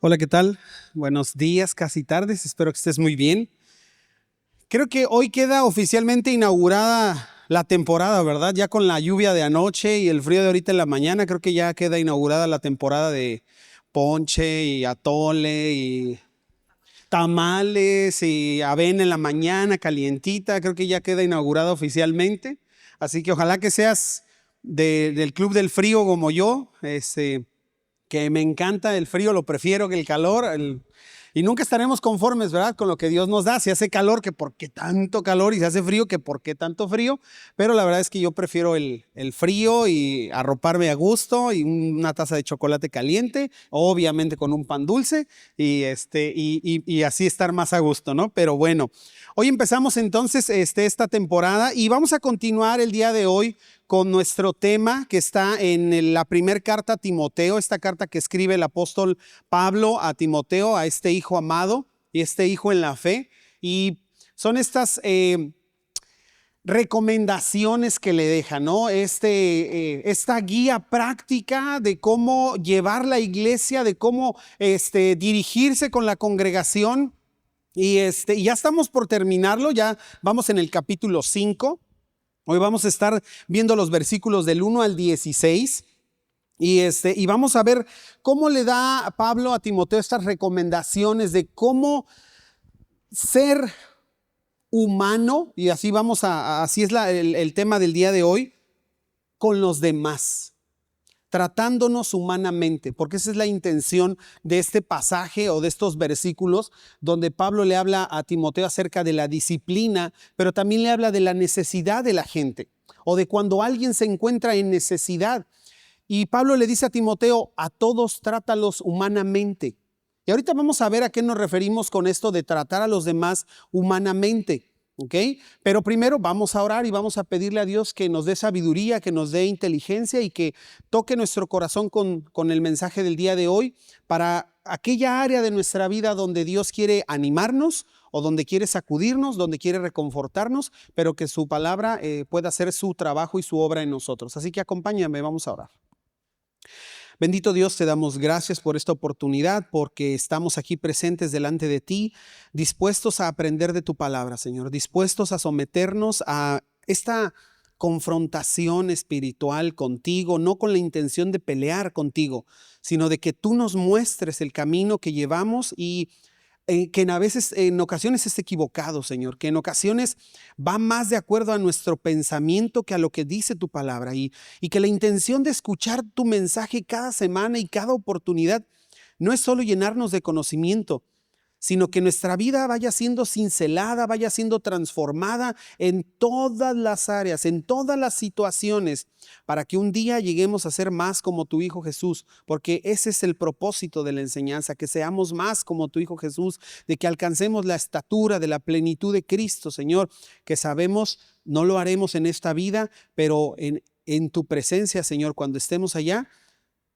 Hola, ¿qué tal? Buenos días, casi tardes, espero que estés muy bien. Creo que hoy queda oficialmente inaugurada la temporada, ¿verdad? Ya con la lluvia de anoche y el frío de ahorita en la mañana, creo que ya queda inaugurada la temporada de ponche y atole y tamales y avena en la mañana calientita, creo que ya queda inaugurada oficialmente. Así que ojalá que seas del club del frío como yo, que me encanta el frío, lo prefiero que el calor. Y nunca estaremos conformes, ¿verdad? Con lo que Dios nos da. Si hace calor, que por qué tanto calor, y si hace frío, que por qué tanto frío. Pero la verdad es que yo prefiero el frío y arroparme a gusto y una taza de chocolate caliente, obviamente con un pan dulce y así estar más a gusto, ¿no? Pero bueno, hoy empezamos entonces esta temporada y vamos a continuar el día de hoy con nuestro tema que está en la primera carta a Timoteo, esta carta que escribe el apóstol Pablo a Timoteo, a este hijo amado y este hijo en la fe. Y son estas recomendaciones que le deja, ¿no? Esta guía práctica de cómo llevar la iglesia, de cómo dirigirse con la congregación. Y ya estamos por terminarlo, ya vamos en el capítulo 5. Hoy vamos a estar viendo los versículos del 1 al 16 y vamos a ver cómo le da Pablo a Timoteo estas recomendaciones de cómo ser humano, y así así es el tema del día de hoy, con los demás, tratándonos humanamente, porque esa es la intención de este pasaje o de estos versículos donde Pablo le habla a Timoteo acerca de la disciplina, pero también le habla de la necesidad de la gente o de cuando alguien se encuentra en necesidad. Y Pablo le dice a Timoteo, a todos trátalos humanamente. Y ahorita vamos a ver a qué nos referimos con esto de tratar a los demás humanamente. ¿Ok? Pero primero vamos a orar y vamos a pedirle a Dios que nos dé sabiduría, que nos dé inteligencia y que toque nuestro corazón con el mensaje del día de hoy para aquella área de nuestra vida donde Dios quiere animarnos o donde quiere sacudirnos, donde quiere reconfortarnos, pero que su palabra pueda hacer su trabajo y su obra en nosotros. Así que acompáñame, vamos a orar. Bendito Dios, te damos gracias por esta oportunidad, porque estamos aquí presentes delante de ti, dispuestos a aprender de tu palabra, Señor, dispuestos a someternos a esta confrontación espiritual contigo, no con la intención de pelear contigo, sino de que tú nos muestres el camino que llevamos y que en ocasiones es equivocado, Señor, que en ocasiones va más de acuerdo a nuestro pensamiento que a lo que dice tu palabra y que la intención de escuchar tu mensaje cada semana y cada oportunidad no es solo llenarnos de conocimiento, sino que nuestra vida vaya siendo cincelada, vaya siendo transformada en todas las áreas, en todas las situaciones, para que un día lleguemos a ser más como tu Hijo Jesús, porque ese es el propósito de la enseñanza, que seamos más como tu Hijo Jesús, de que alcancemos la estatura de la plenitud de Cristo, Señor, que sabemos no lo haremos en esta vida, pero en tu presencia, Señor, cuando estemos allá,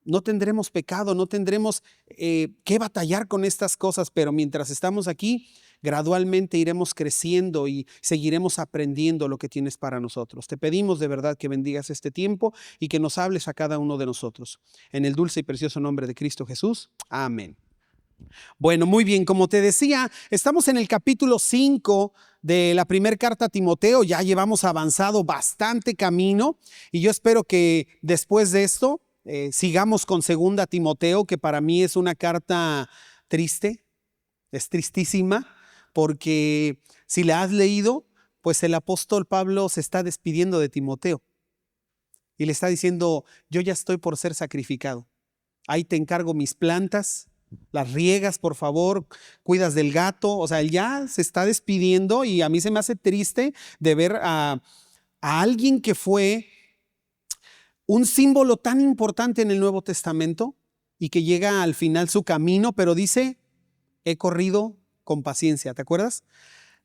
no tendremos pecado, no tendremos que batallar con estas cosas, pero mientras estamos aquí, gradualmente iremos creciendo y seguiremos aprendiendo lo que tienes para nosotros. Te pedimos de verdad que bendigas este tiempo y que nos hables a cada uno de nosotros. En el dulce y precioso nombre de Cristo Jesús. Amén. Bueno, muy bien, como te decía, estamos en el capítulo 5 de la primera carta a Timoteo. Ya llevamos avanzado bastante camino y yo espero que después de esto sigamos con segunda Timoteo, que para mí es una carta triste, es tristísima, porque si la has leído, pues el apóstol Pablo se está despidiendo de Timoteo y le está diciendo, yo ya estoy por ser sacrificado. Ahí te encargo mis plantas, las riegas, por favor, cuidas del gato. O sea, él ya se está despidiendo y a mí se me hace triste de ver a alguien que fue un símbolo tan importante en el Nuevo Testamento y que llega al final su camino, pero dice, he corrido con paciencia, ¿te acuerdas?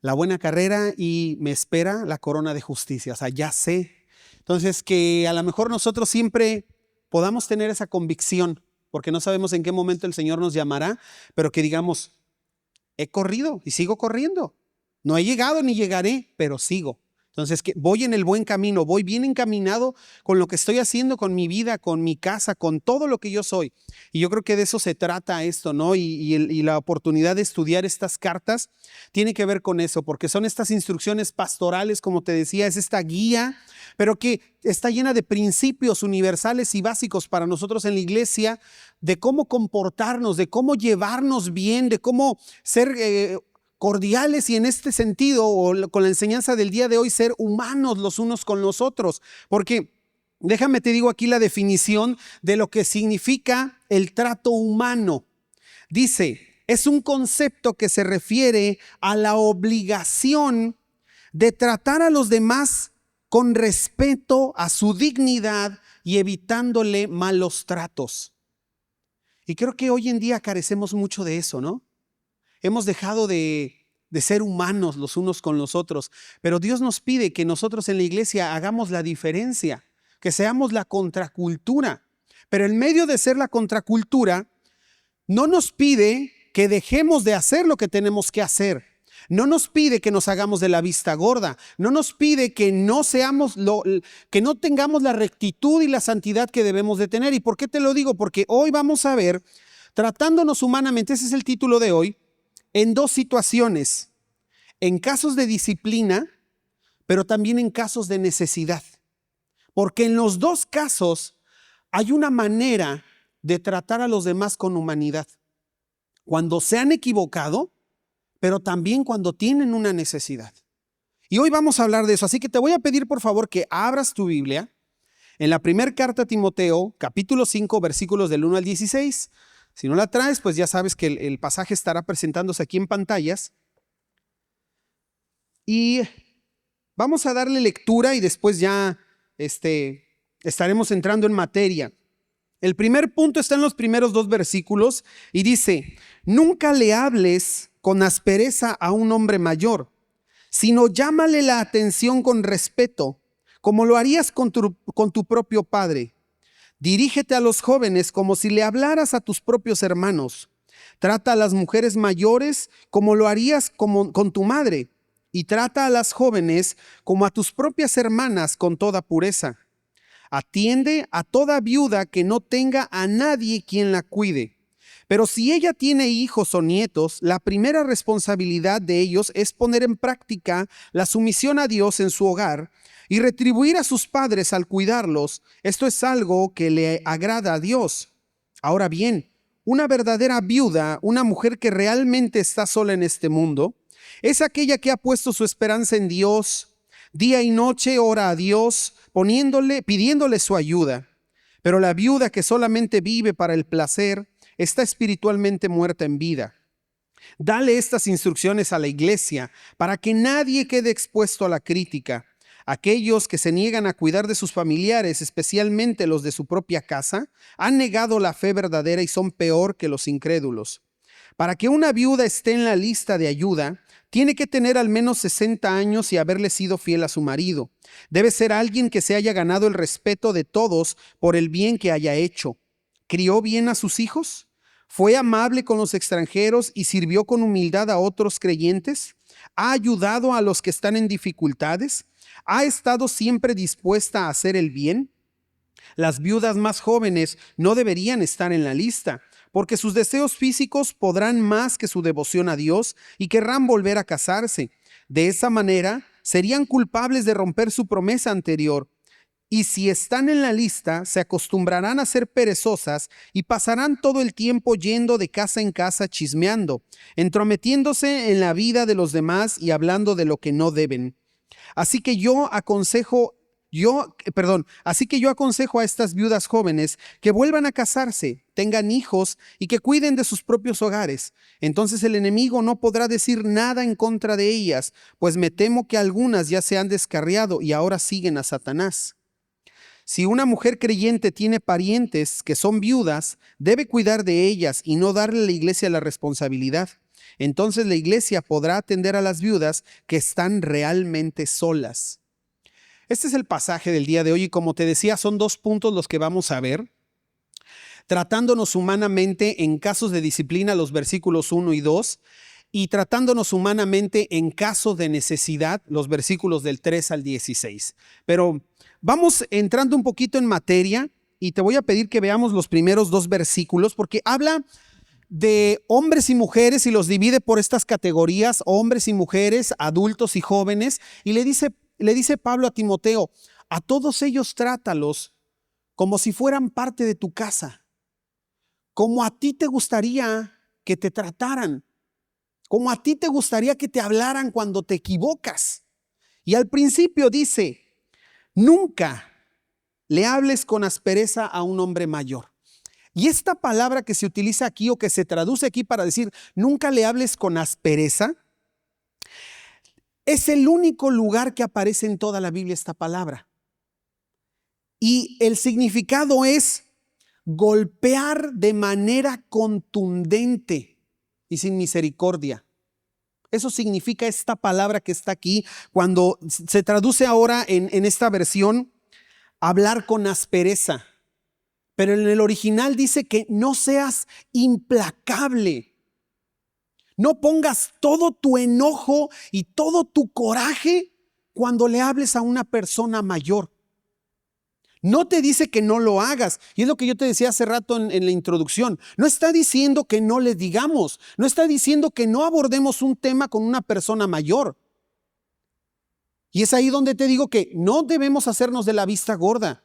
La buena carrera y me espera la corona de justicia, o sea, ya sé. Entonces, que a lo mejor nosotros siempre podamos tener esa convicción, porque no sabemos en qué momento el Señor nos llamará, pero que digamos, he corrido y sigo corriendo. No he llegado ni llegaré, pero sigo. Entonces, que voy en el buen camino, voy bien encaminado con lo que estoy haciendo, con mi vida, con mi casa, con todo lo que yo soy. Y yo creo que de eso se trata esto, ¿no? Y la oportunidad de estudiar estas cartas tiene que ver con eso, porque son estas instrucciones pastorales, como te decía, es esta guía, pero que está llena de principios universales y básicos para nosotros en la iglesia, de cómo comportarnos, de cómo llevarnos bien, de cómo ser cordiales y en este sentido, o con la enseñanza del día de hoy, ser humanos los unos con los otros. Porque déjame te digo aquí la definición de lo que significa el trato humano. Dice, es un concepto que se refiere a la obligación de tratar a los demás con respeto a su dignidad y evitándole malos tratos. Y creo que hoy en día carecemos mucho de eso, ¿no? Hemos dejado de ser humanos los unos con los otros, pero Dios nos pide que nosotros en la iglesia hagamos la diferencia, que seamos la contracultura. Pero en medio de ser la contracultura, no nos pide que dejemos de hacer lo que tenemos que hacer. No nos pide que nos hagamos de la vista gorda. No nos pide que no que no tengamos la rectitud y la santidad que debemos de tener. ¿Y por qué te lo digo? Porque hoy vamos a ver, tratándonos humanamente, ese es el título de hoy, en dos situaciones, en casos de disciplina, pero también en casos de necesidad. Porque en los dos casos hay una manera de tratar a los demás con humanidad. Cuando se han equivocado, pero también cuando tienen una necesidad. Y hoy vamos a hablar de eso. Así que te voy a pedir por favor que abras tu Biblia en la primera carta a Timoteo, capítulo 5, versículos del 1 al 16. Si no la traes, pues ya sabes que el pasaje estará presentándose aquí en pantallas. Y vamos a darle lectura y después ya estaremos entrando en materia. El primer punto está en los primeros dos versículos y dice, nunca le hables con aspereza a un hombre mayor, sino llámale la atención con respeto, como lo harías con tu propio padre. Dirígete a los jóvenes como si le hablaras a tus propios hermanos. Trata a las mujeres mayores como lo harías con tu madre. Y trata a las jóvenes como a tus propias hermanas con toda pureza. Atiende a toda viuda que no tenga a nadie quien la cuide. Pero si ella tiene hijos o nietos, la primera responsabilidad de ellos es poner en práctica la sumisión a Dios en su hogar y retribuir a sus padres al cuidarlos. Esto es algo que le agrada a Dios. Ahora bien, una verdadera viuda, una mujer que realmente está sola en este mundo, es aquella que ha puesto su esperanza en Dios. Día y noche ora a Dios, pidiéndole su ayuda. Pero la viuda que solamente vive para el placer, está espiritualmente muerta en vida. Dale estas instrucciones a la iglesia para que nadie quede expuesto a la crítica. Aquellos que se niegan a cuidar de sus familiares, especialmente los de su propia casa, han negado la fe verdadera y son peor que los incrédulos. Para que una viuda esté en la lista de ayuda, tiene que tener al menos 60 años y haberle sido fiel a su marido. Debe ser alguien que se haya ganado el respeto de todos por el bien que haya hecho. ¿Crió bien a sus hijos? ¿Fue amable con los extranjeros y sirvió con humildad a otros creyentes? ¿Ha ayudado a los que están en dificultades? ¿Ha estado siempre dispuesta a hacer el bien? Las viudas más jóvenes no deberían estar en la lista, porque sus deseos físicos podrán más que su devoción a Dios y querrán volver a casarse. De esa manera, serían culpables de romper su promesa anterior. Y si están en la lista, se acostumbrarán a ser perezosas y pasarán todo el tiempo yendo de casa en casa chismeando, entrometiéndose en la vida de los demás y hablando de lo que no deben. Así que yo aconsejo a estas viudas jóvenes que vuelvan a casarse, tengan hijos y que cuiden de sus propios hogares. Entonces el enemigo no podrá decir nada en contra de ellas, pues me temo que algunas ya se han descarriado y ahora siguen a Satanás. Si una mujer creyente tiene parientes que son viudas, debe cuidar de ellas y no darle a la iglesia la responsabilidad. Entonces la iglesia podrá atender a las viudas que están realmente solas. Este es el pasaje del día de hoy y como te decía, son dos puntos los que vamos a ver. Tratándonos humanamente en casos de disciplina, los versículos 1 y 2. y tratándonos humanamente en caso de necesidad, los versículos del 3 al 16. Pero vamos entrando un poquito en materia y te voy a pedir que veamos los primeros 2 versículos porque habla de hombres y mujeres y los divide por estas categorías, hombres y mujeres, adultos y jóvenes, y le dice Pablo a Timoteo, a todos ellos trátalos como si fueran parte de tu casa, como a ti te gustaría que te trataran, como a ti te gustaría que te hablaran cuando te equivocas. Y al principio dice, nunca le hables con aspereza a un hombre mayor. Y esta palabra que se utiliza aquí o que se traduce aquí para decir nunca le hables con aspereza, es el único lugar que aparece en toda la Biblia esta palabra. Y el significado es golpear de manera contundente y sin misericordia. Eso significa esta palabra que está aquí cuando se traduce ahora en esta versión, hablar con aspereza. Pero en el original dice que no seas implacable. No pongas todo tu enojo y todo tu coraje cuando le hables a una persona mayor. No te dice que no lo hagas. Y es lo que yo te decía hace rato en la introducción. No está diciendo que no le digamos. No está diciendo que no abordemos un tema con una persona mayor. Y es ahí donde te digo que no debemos hacernos de la vista gorda.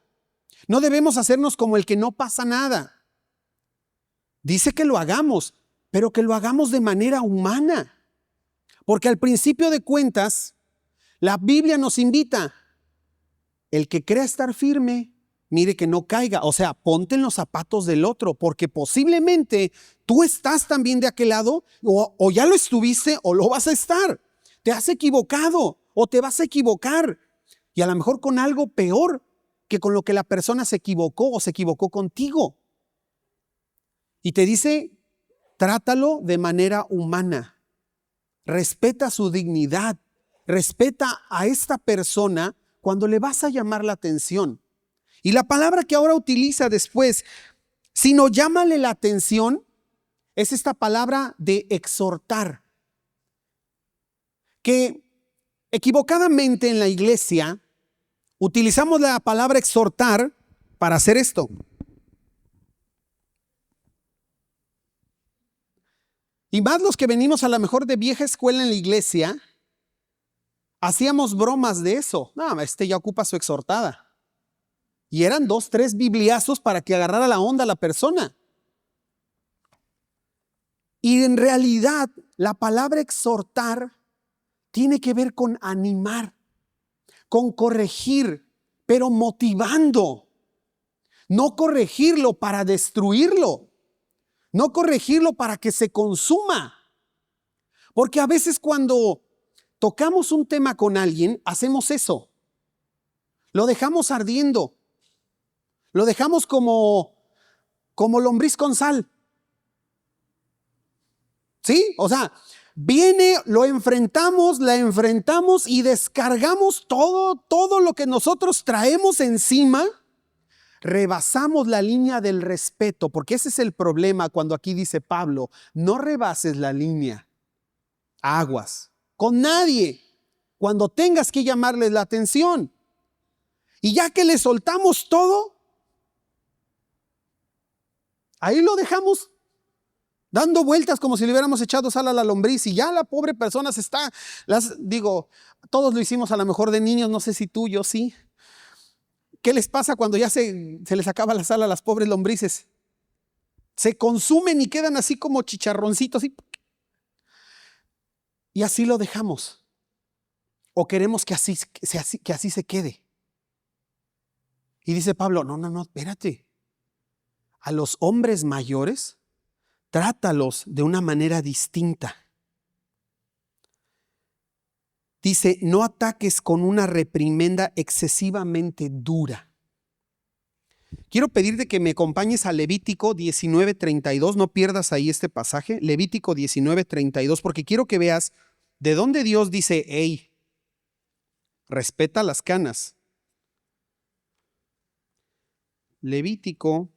No debemos hacernos como el que no pasa nada. Dice que lo hagamos, pero que lo hagamos de manera humana. Porque al principio de cuentas, la Biblia nos invita, el que crea estar firme, mire que no caiga. O sea, ponte en los zapatos del otro, porque posiblemente tú estás también de aquel lado, o ya lo estuviste, o lo vas a estar. Te has equivocado, o te vas a equivocar. Y a lo mejor con algo peor que con lo que la persona se equivocó o se equivocó contigo. Y te dice, trátalo de manera humana. Respeta su dignidad. Respeta a esta persona cuando le vas a llamar la atención. Y la palabra que ahora utiliza después, sino llámale la atención, es esta palabra de exhortar. Que equivocadamente en la iglesia utilizamos la palabra exhortar para hacer esto. Y más los que venimos a lo mejor de vieja escuela en la iglesia, hacíamos bromas de eso. No, ya ocupa su exhortada. Y eran 2, 3 bibliazos para que agarrara la onda la persona. Y en realidad, la palabra exhortar tiene que ver con animar, con corregir, pero motivando. No corregirlo para destruirlo. No corregirlo para que se consuma. Porque a veces cuando tocamos un tema con alguien, hacemos eso. Lo dejamos ardiendo. Lo dejamos como lombriz con sal. ¿Sí? O sea, viene, lo enfrentamos, la enfrentamos y descargamos todo lo que nosotros traemos encima. Rebasamos la línea del respeto, porque ese es el problema cuando aquí dice Pablo, no rebases la línea. Aguas. Con nadie. Cuando tengas que llamarles la atención. Y ya que le soltamos todo, ahí lo dejamos dando vueltas como si le hubiéramos echado sal a la lombriz y ya la pobre persona se está, todos lo hicimos a lo mejor de niños, no sé si tú, yo sí. ¿Qué les pasa cuando ya se les acaba la sal a las pobres lombrices? Se consumen y quedan así como chicharroncitos. Y así lo dejamos. O queremos que así se quede. Y dice Pablo, no, espérate. A los hombres mayores, trátalos de una manera distinta. Dice, no ataques con una reprimenda excesivamente dura. Quiero pedirte que me acompañes a Levítico 19:32, no pierdas ahí este pasaje, Levítico 19:32, porque quiero que veas de dónde Dios dice, hey, respeta las canas. Levítico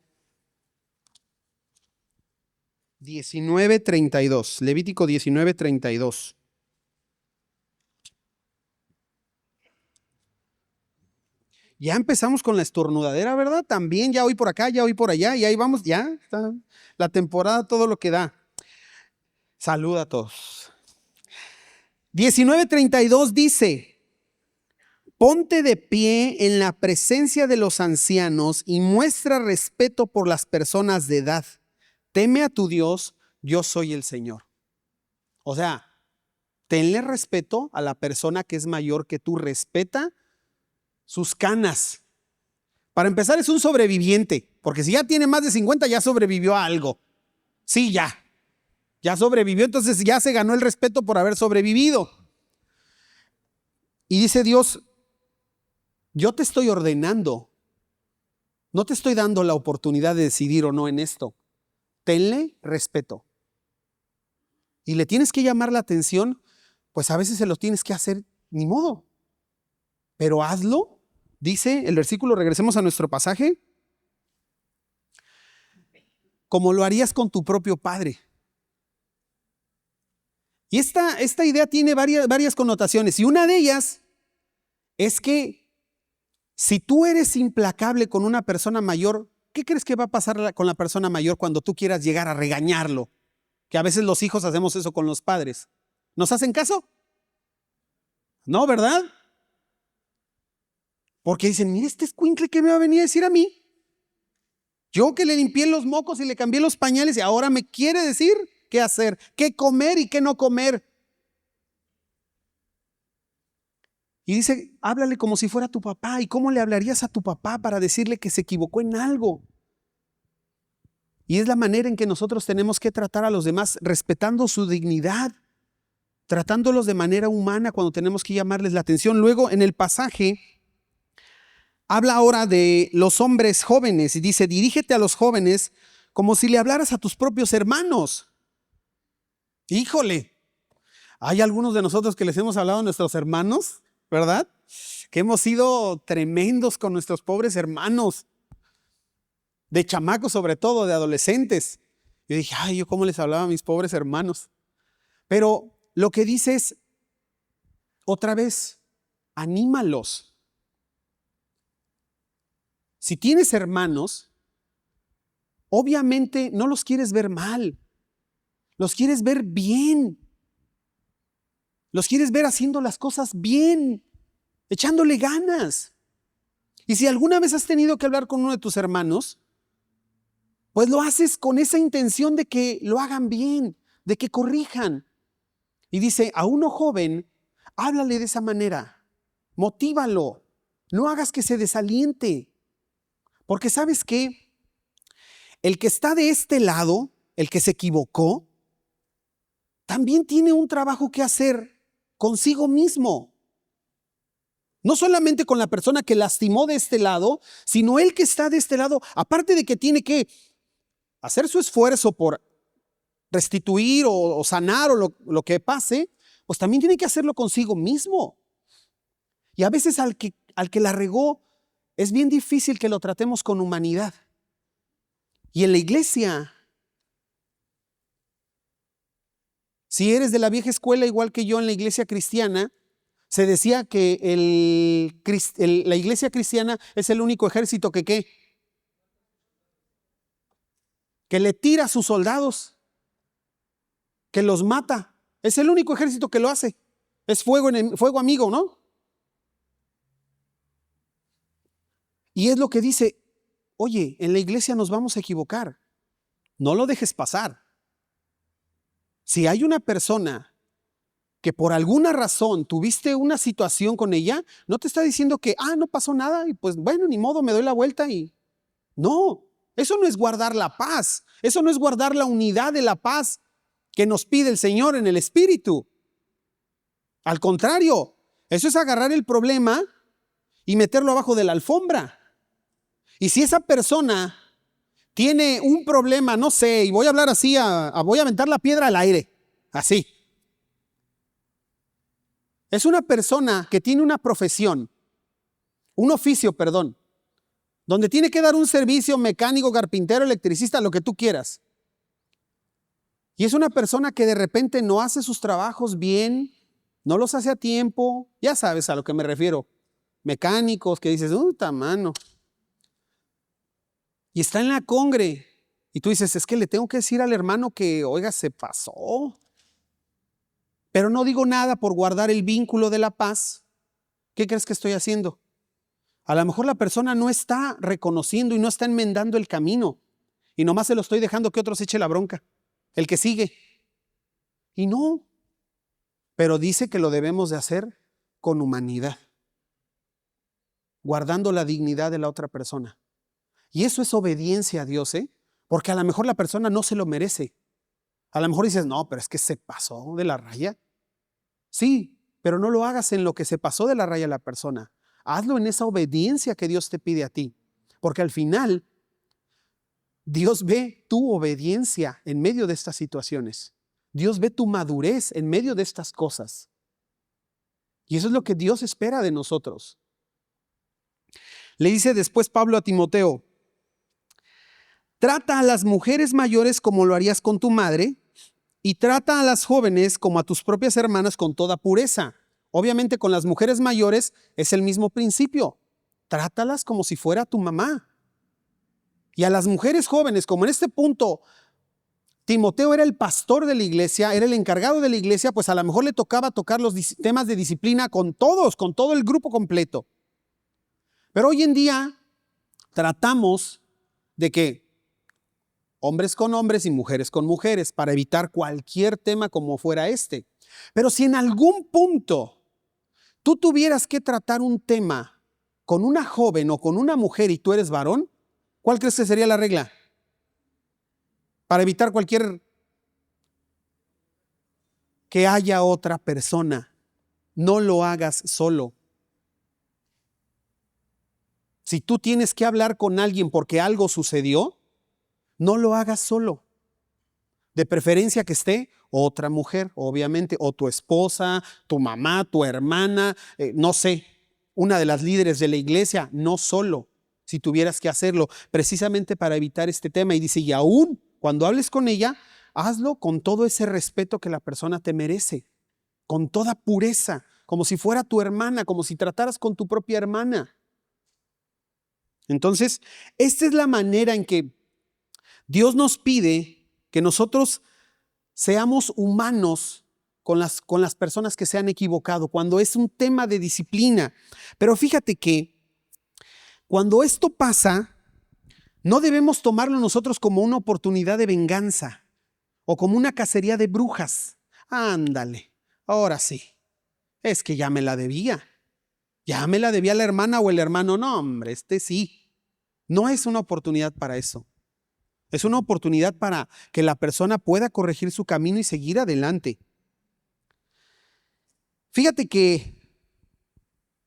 19:32, Levítico 19:32. Ya empezamos con la estornudadera, ¿verdad? También ya hoy por acá, ya hoy por allá, y ahí vamos, ya está la temporada, todo lo que da. Saluda a todos. 19:32 dice: ponte de pie en la presencia de los ancianos y muestra respeto por las personas de edad. Teme a tu Dios, yo soy el Señor. O sea, tenle respeto a la persona que es mayor que tú, respeta sus canas. Para empezar, es un sobreviviente, porque si ya tiene más de 50, ya sobrevivió a algo. Sí, ya sobrevivió, entonces ya se ganó el respeto por haber sobrevivido. Y dice Dios: yo te estoy ordenando, no te estoy dando la oportunidad de decidir o no en esto. Tenle respeto. Y le tienes que llamar la atención, pues a veces se lo tienes que hacer, ni modo. Pero hazlo. Dice el versículo, regresemos a nuestro pasaje, como lo harías con tu propio padre. Y esta idea tiene varias connotaciones, y una de ellas es que si tú eres implacable con una persona mayor, ¿qué crees que va a pasar con la persona mayor cuando tú quieras llegar a regañarlo? Que a veces los hijos hacemos eso con los padres. ¿Nos hacen caso? No, ¿verdad? Porque dicen: mira, este escuincle, ¿qué me va a venir a decir a mí? Yo que le limpié los mocos y le cambié los pañales y ahora me quiere decir qué hacer, qué comer y qué no comer. Y dice: háblale como si fuera tu papá. ¿Y cómo le hablarías a tu papá para decirle que se equivocó en algo? Y es la manera en que nosotros tenemos que tratar a los demás, respetando su dignidad, tratándolos de manera humana cuando tenemos que llamarles la atención. Luego, en el pasaje, habla ahora de los hombres jóvenes y dice: dirígete a los jóvenes como si le hablaras a tus propios hermanos. Híjole, hay algunos de nosotros que les hemos hablado a nuestros hermanos, ¿verdad? Que hemos sido tremendos con nuestros pobres hermanos, de chamacos sobre todo, de adolescentes. Yo dije: ay, ¿yo cómo les hablaba a mis pobres hermanos? Pero lo que dice es, otra vez, anímalos. Si tienes hermanos, obviamente no los quieres ver mal, los quieres ver bien, los quieres ver haciendo las cosas bien, echándole ganas. Y si alguna vez has tenido que hablar con uno de tus hermanos, pues lo haces con esa intención de que lo hagan bien, de que corrijan. Y dice: a uno joven, háblale de esa manera, motívalo, no hagas que se desaliente. Porque ¿sabes qué? El que está de este lado, el que se equivocó, también tiene un trabajo que hacer consigo mismo. No solamente con la persona que lastimó de este lado, sino el que está de este lado, aparte de que tiene que hacer su esfuerzo por restituir o sanar o lo que pase, pues también tiene que hacerlo consigo mismo. Y a veces al que la regó, es bien difícil que lo tratemos con humanidad. Y en la iglesia, si eres de la vieja escuela igual que yo, en la iglesia cristiana, se decía que la iglesia cristiana es el único ejército que le tira a sus soldados, que los mata. Es el único ejército que lo hace. Es fuego amigo, ¿no? Y es lo que dice: oye, en la iglesia nos vamos a equivocar. No lo dejes pasar. Si hay una persona que por alguna razón tuviste una situación con ella, no te está diciendo que, no pasó nada y pues bueno, ni modo, me doy la vuelta y... No, eso no es guardar la paz. Eso no es guardar la unidad de la paz que nos pide el Señor en el Espíritu. Al contrario, eso es agarrar el problema y meterlo abajo de la alfombra. Y si esa persona tiene un problema, no sé, y voy a hablar así, voy a aventar la piedra al aire, así. Es una persona que tiene una profesión, un oficio, perdón, donde tiene que dar un servicio mecánico, carpintero, electricista, lo que tú quieras. Y es una persona que de repente no hace sus trabajos bien, no los hace a tiempo. Ya sabes a lo que me refiero. Mecánicos que dices, mano. Y está en la congre. Y tú dices, es que le tengo que decir al hermano que, oiga, se pasó. Pero no digo nada por guardar el vínculo de la paz. ¿Qué crees que estoy haciendo? A lo mejor la persona no está reconociendo y no está enmendando el camino. Y nomás se lo estoy dejando que otro se eche la bronca. El que sigue. Y no. Pero dice que lo debemos de hacer con humanidad. Guardando la dignidad de la otra persona. Y eso es obediencia a Dios, ¿eh? Porque a lo mejor la persona no se lo merece. A lo mejor dices, no, pero es que se pasó de la raya. Sí, pero no lo hagas en lo que se pasó de la raya la persona. Hazlo en esa obediencia que Dios te pide a ti. Porque al final, Dios ve tu obediencia en medio de estas situaciones. Dios ve tu madurez en medio de estas cosas. Y eso es lo que Dios espera de nosotros. Le dice después Pablo a Timoteo, trata a las mujeres mayores como lo harías con tu madre y trata a las jóvenes como a tus propias hermanas con toda pureza. Obviamente con las mujeres mayores es el mismo principio. Trátalas como si fuera tu mamá. Y a las mujeres jóvenes, como en este punto Timoteo era el pastor de la iglesia, era el encargado de la iglesia, pues a lo mejor le tocaba tocar los temas de disciplina con todos, con todo el grupo completo. Pero hoy en día tratamos de que hombres con hombres y mujeres con mujeres para evitar cualquier tema como fuera este. Pero si en algún punto tú tuvieras que tratar un tema con una joven o con una mujer y tú eres varón, ¿cuál crees que sería la regla? Para evitar cualquier que haya otra persona. No lo hagas solo. Si tú tienes que hablar con alguien porque algo sucedió, no lo hagas solo. De preferencia que esté otra mujer, obviamente, o tu esposa, tu mamá, tu hermana, no sé, una de las líderes de la iglesia, no solo, si tuvieras que hacerlo, precisamente para evitar este tema. Y dice, y aún cuando hables con ella, hazlo con todo ese respeto que la persona te merece, con toda pureza, como si fuera tu hermana, como si trataras con tu propia hermana. Entonces, esta es la manera en que Dios nos pide que nosotros seamos humanos con las personas que se han equivocado, cuando es un tema de disciplina. Pero fíjate que cuando esto pasa, no debemos tomarlo nosotros como una oportunidad de venganza o como una cacería de brujas. Ándale, ahora sí, es que ya me la debía. Ya me la debía la hermana o el hermano. No, hombre, sí. No es una oportunidad para eso. Es una oportunidad para que la persona pueda corregir su camino y seguir adelante. Fíjate que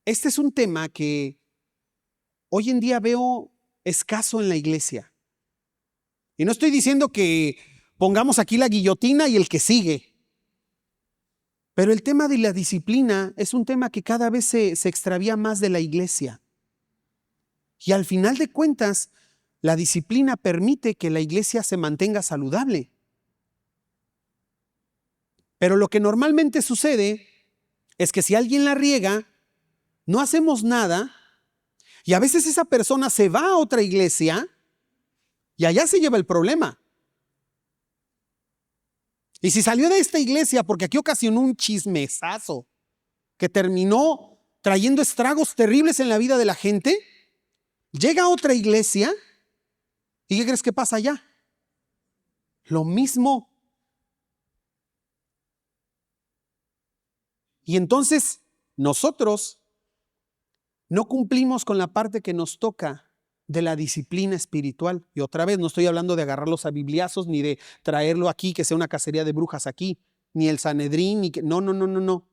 este es un tema que hoy en día veo escaso en la iglesia. Y no estoy diciendo que pongamos aquí la guillotina y el que sigue. Pero el tema de la disciplina es un tema que cada vez se extravía más de la iglesia. Y al final de cuentas, la disciplina permite que la iglesia se mantenga saludable. Pero lo que normalmente sucede es que si alguien la riega, no hacemos nada y a veces esa persona se va a otra iglesia y allá se lleva el problema. Y si salió de esta iglesia porque aquí ocasionó un chismesazo que terminó trayendo estragos terribles en la vida de la gente, llega a otra iglesia y ¿qué crees que pasa allá? Lo mismo. Y entonces nosotros no cumplimos con la parte que nos toca de la disciplina espiritual. Y otra vez no estoy hablando de agarrarlos a bibliazos ni de traerlo aquí, que sea una cacería de brujas aquí, ni el Sanedrín, ni que no.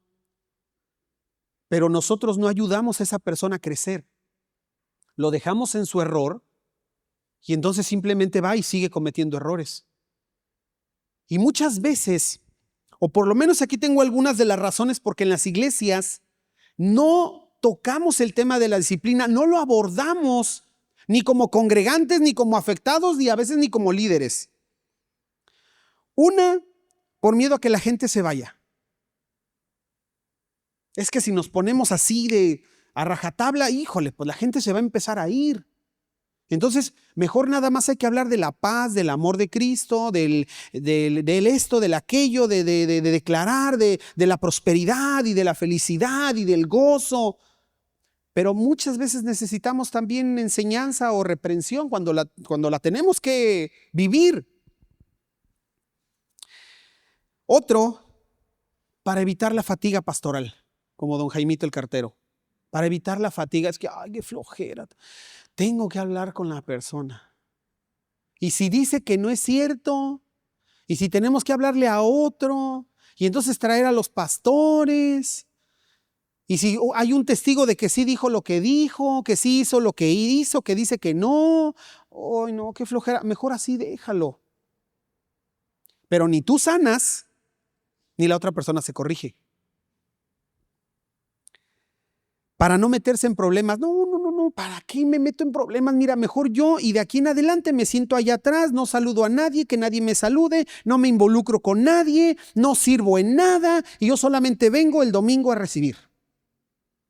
Pero nosotros no ayudamos a esa persona a crecer. Lo dejamos en su error y entonces simplemente va y sigue cometiendo errores. Y muchas veces, o por lo menos aquí tengo algunas de las razones porque en las iglesias no tocamos el tema de la disciplina, no lo abordamos ni como congregantes, ni como afectados, ni a veces ni como líderes. Una por miedo a que la gente se vaya. Es que si nos ponemos así de a rajatabla, híjole, pues la gente se va a empezar a ir. Entonces, mejor nada más hay que hablar de la paz, del amor de Cristo, del esto, del aquello, de declarar, de la prosperidad y de la felicidad y del gozo. Pero muchas veces necesitamos también enseñanza o reprensión cuando la tenemos que vivir. Otro, para evitar la fatiga pastoral, como don Jaimito el cartero. Para evitar la fatiga, es que, ay, qué flojera. Tengo que hablar con la persona. Y si dice que no es cierto, y si tenemos que hablarle a otro, y entonces traer a los pastores, y si hay un testigo de que sí dijo lo que dijo, que sí hizo lo que hizo, que dice que no, ay no, qué flojera, mejor así déjalo. Pero ni tú sanas, ni la otra persona se corrige. Para no meterse en problemas. No, ¿para qué me meto en problemas? Mira, mejor yo y de aquí en adelante me siento allá atrás, no saludo a nadie, que nadie me salude, no me involucro con nadie, no sirvo en nada y yo solamente vengo el domingo a recibir.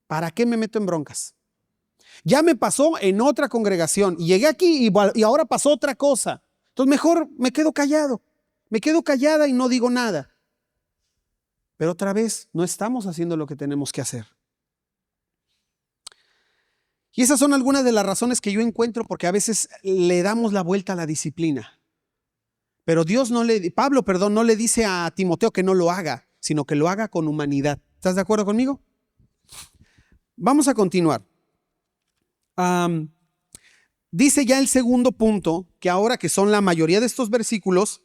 ¿Para qué me meto en broncas? Ya me pasó en otra congregación y llegué aquí y ahora pasó otra cosa. Entonces mejor me quedo callado, me quedo callada y no digo nada. Pero otra vez, no estamos haciendo lo que tenemos que hacer. Y esas son algunas de las razones que yo encuentro porque a veces le damos la vuelta a la disciplina. Pero Pablo no le dice a Timoteo que no lo haga, sino que lo haga con humanidad. ¿Estás de acuerdo conmigo? Vamos a continuar. Dice ya el segundo punto, que ahora que son la mayoría de estos versículos,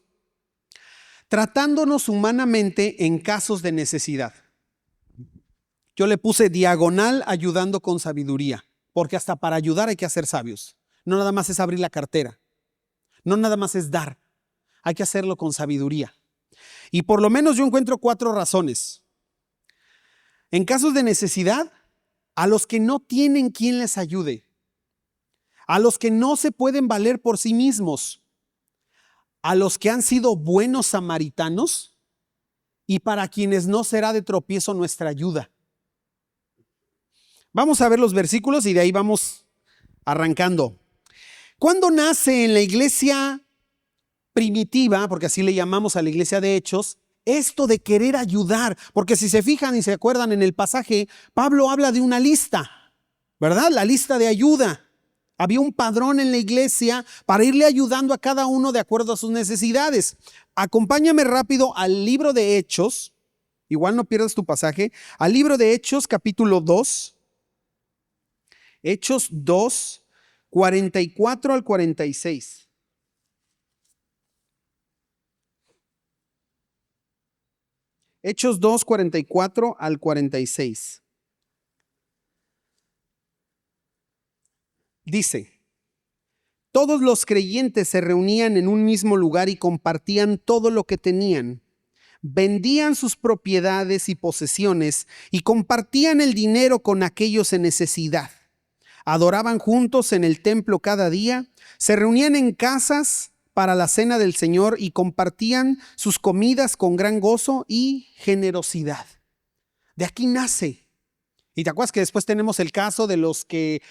tratándonos humanamente en casos de necesidad. Yo le puse diagonal ayudando con sabiduría. Porque hasta para ayudar hay que ser sabios. No nada más es abrir la cartera. No nada más es dar. Hay que hacerlo con sabiduría. Y por lo menos yo encuentro 4 razones. En casos de necesidad, a los que no tienen quien les ayude. A los que no se pueden valer por sí mismos. A los que han sido buenos samaritanos. Y para quienes no será de tropiezo nuestra ayuda. Vamos a ver los versículos y de ahí vamos arrancando. ¿Cuándo nace en la iglesia primitiva, porque así le llamamos a la iglesia de Hechos, esto de querer ayudar? Porque si se fijan y se acuerdan en el pasaje, Pablo habla de una lista, ¿verdad? La lista de ayuda. Había un padrón en la iglesia para irle ayudando a cada uno de acuerdo a sus necesidades. Acompáñame rápido al libro de Hechos, igual no pierdas tu pasaje, al libro de Hechos capítulo 2. Hechos 2, 44 al 46. Hechos 2, 44 al 46. Dice, todos los creyentes se reunían en un mismo lugar y compartían todo lo que tenían. Vendían sus propiedades y posesiones y compartían el dinero con aquellos en necesidad. Adoraban juntos en el templo cada día, se reunían en casas para la cena del Señor y compartían sus comidas con gran gozo y generosidad. De aquí nace. Y te acuerdas que después tenemos el caso de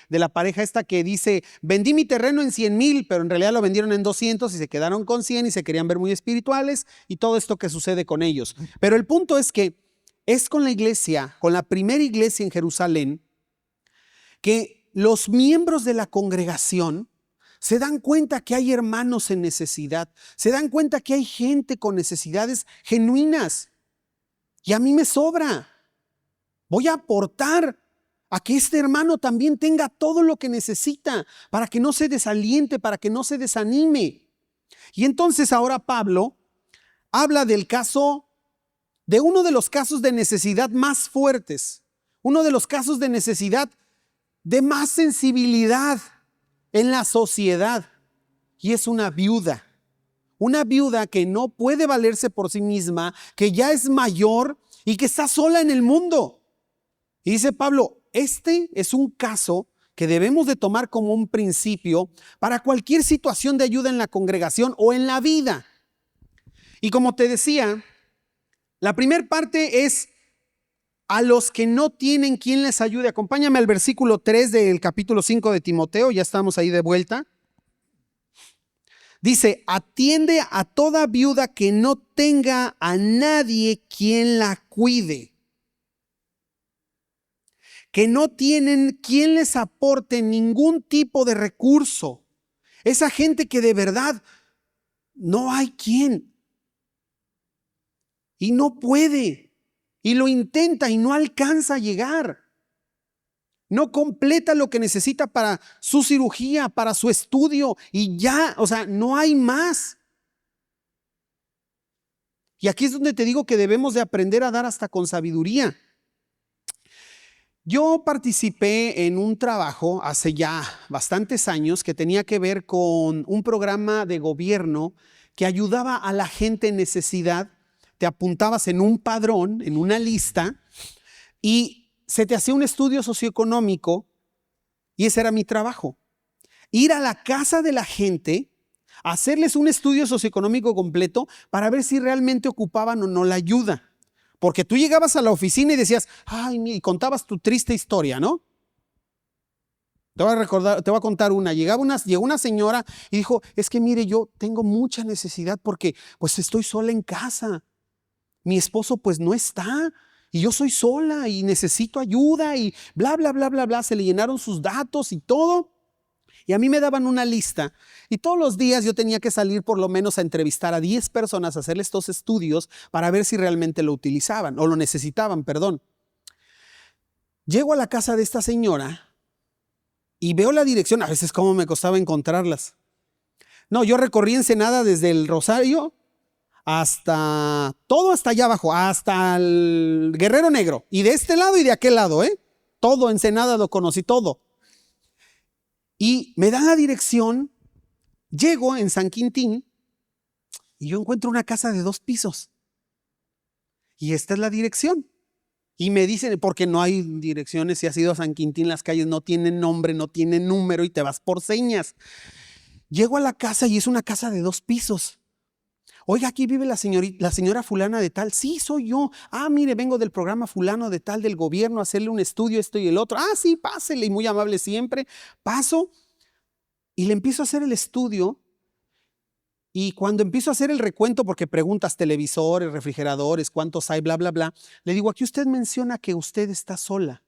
la pareja esta que dice, vendí mi terreno en 100,000, pero en realidad lo vendieron en 200 y se quedaron con 100 y se querían ver muy espirituales y todo esto que sucede con ellos. Pero el punto es que es con la iglesia, con la primera iglesia en Jerusalén, que los miembros de la congregación se dan cuenta que hay hermanos en necesidad, se dan cuenta que hay gente con necesidades genuinas. Y a mí me sobra. Voy a aportar a que este hermano también tenga todo lo que necesita para que no se desaliente, para que no se desanime. Y entonces ahora Pablo habla del caso, de uno de los casos de necesidad más fuertes, uno de los casos de necesidad de más sensibilidad en la sociedad, y es una viuda que no puede valerse por sí misma, que ya es mayor y que está sola en el mundo. Y dice Pablo, este es un caso que debemos de tomar como un principio para cualquier situación de ayuda en la congregación o en la vida. Y como te decía, La primera parte es a los que no tienen quien les ayude. Acompáñame al versículo 3 del capítulo 5 de Timoteo, ya estamos ahí de vuelta. Dice, atiende a toda viuda que no tenga a nadie quien la cuide, que no tienen quien les aporte ningún tipo de recurso. Esa gente que de verdad no hay quien y no puede y lo intenta y no alcanza a llegar. No completa lo que necesita para su cirugía, para su estudio y ya, o sea, no hay más. Y aquí es donde te digo que debemos de aprender a dar hasta con sabiduría. Yo participé en un trabajo hace ya bastantes años que tenía que ver con un programa de gobierno que ayudaba a la gente en necesidad. Te apuntabas en un padrón, en una lista, y se te hacía un estudio socioeconómico y ese era mi trabajo. Ir a la casa de la gente, hacerles un estudio socioeconómico completo para ver si realmente ocupaban o no la ayuda. Porque tú llegabas a la oficina y decías, ay, y contabas tu triste historia, ¿no? Te voy a contar una. Llegó una señora y dijo, es que mire, yo tengo mucha necesidad porque pues estoy sola en casa. Mi esposo pues no está y yo soy sola y necesito ayuda y bla, bla, bla, bla, bla. Se le llenaron sus datos y todo. Y a mí me daban una lista y todos los días yo tenía que salir por lo menos a entrevistar a 10 personas, a hacerles estos estudios para ver si realmente lo utilizaban o lo necesitaban, perdón. Llego a la casa de esta señora y veo la dirección, a veces cómo me costaba encontrarlas. No, yo recorrí Ensenada desde el Rosario hasta allá abajo, hasta el Guerrero Negro. Y de este lado y de aquel lado, todo Ensenada lo conocí, todo. Y me dan la dirección, llego en San Quintín y yo encuentro una casa de 2 pisos. Y esta es la dirección. Y me dicen, porque no hay direcciones, si has ido a San Quintín, las calles no tienen nombre, no tienen número y te vas por señas. Llego a la casa y es una casa de 2 pisos. Oiga, aquí vive la señora fulana de tal. Sí, soy yo. Ah, mire, vengo del programa fulano de tal del gobierno a hacerle un estudio, esto y el otro. Ah, sí, pásele. Y muy amable siempre. Paso y le empiezo a hacer el estudio. Y cuando empiezo a hacer el recuento, porque preguntas televisores, refrigeradores, cuántos hay, bla, bla, bla, le digo, aquí usted menciona que usted está sola,